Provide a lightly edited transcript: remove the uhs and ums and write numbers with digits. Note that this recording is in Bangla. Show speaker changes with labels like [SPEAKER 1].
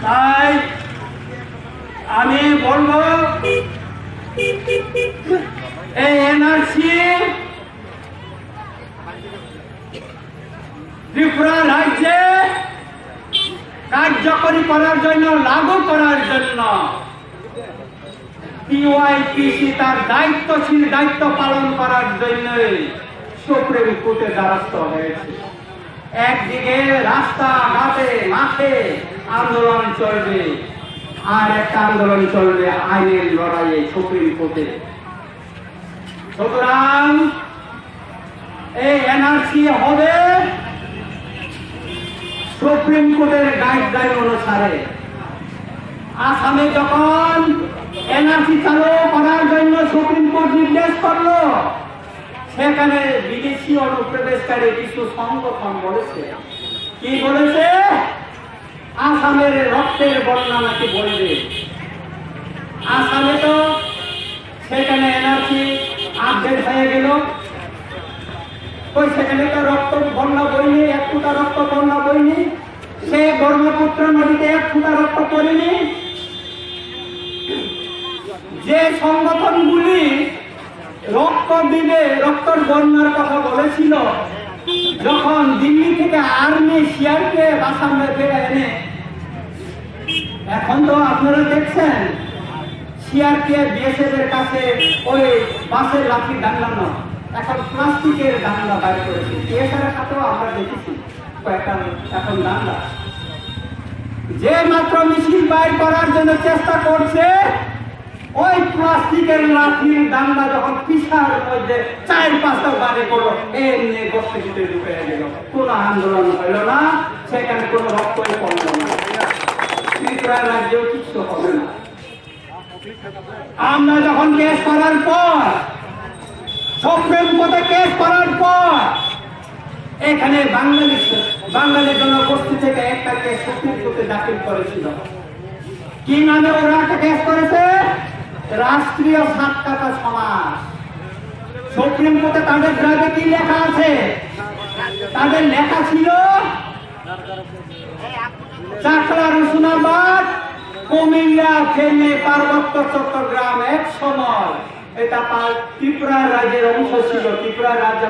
[SPEAKER 1] তাই আমি বলবো এই এনআরসি ত্রিপুরা রাজ্যে কার্যকরী করার জন্য, লাগু করার জন্য পিওয়াইপিসি তার দায়িত্ব পালন করার জন্য সুপ্রিম কোর্টে দ্বারস্থ হয়েছে। একদিকে রাস্তাঘাটে মাঠে আন্দোলন চলবে, আর একটা আন্দোলন চলবে আইনের লড়াইয়ে সুপ্রিম কোর্টে। সুতরাং এই এনআরসি হবে সুপ্রিম কোর্টের গাইডলাইন অনুসারে। আসামে যখন এনআরসি চালু করার জন্য সুপ্রিম কোর্ট নির্দেশ করলো, সেখানে বিদেশি অনুপ্রবেশকারী কিছু সংগঠন বলেছে, কি বলেছে? আসামের রক্তের বন্যা নাকি বলবে। আসামে তো সেখানে এনআরসি আপডেট হয়ে গেল, ওই সেখানে তো রক্ত বন্যা বইনি, এক ফুটা রক্ত বন্যা বইনি, সে ব্রহ্মপুত্র নদীতে এক ফুটা রক্ত পড়েনি। যে সংগঠনগুলি রক্ত দিলে রক্তের বন্যার কথা বলেছিল, যখন দিল্লি থেকে আর্মি সিআরপিএফ আসামে ফেলে এনে, এখন তো আপনারা দেখছেন সিআরপিএফ বিএসএফ এর কাছে ওই বাসের লাঠি ডান্ডা নয়, এখন প্লাস্টিকের ডান্ডা বাইর করেছে। টিএসআর খাতেও আমরা দেখেছি কয়েকটা এখন ডান্ডা। যে মাত্র মিছিল বাইর করার জন্য চেষ্টা করছে, ওই প্লাস্টিকের লাঠির ডান্ডা যখন পিছার মধ্যে 4-5টা বাড়ি করলো, এমনি গোষ্ঠী ভিতরে ঢুকে গেল। কোন আন্দোলন হইল না, সেখানে কোন রক্তই পড়ল না। ত্রিপুরা রাজ্যেও কিছু হবে না। আমরা যখন কেস করার পর, সুপ্রিম কোর্টে কেস করার পর, এখানে বাঙালি জনগোষ্ঠী থেকে একটা কেস সুপ্রিম কোর্টে দাখিল করেছিল। কি নামে ওরা একটা কেস করেছে? রাষ্ট্রীয় সাতকাটা সমাজ। সুপ্রিম কোর্টে তাদের ড্রাইভে কি লেখা আছে? তাদের লেখা ছিল চাকলা রসুনাবাদ কুমিল্লা ফেনী পার্বত্য চট্টগ্রাম এক সময় এটা ত্রিপুরা রাজ্যের অংশ ছিল। ত্রিপুরা রাজ্য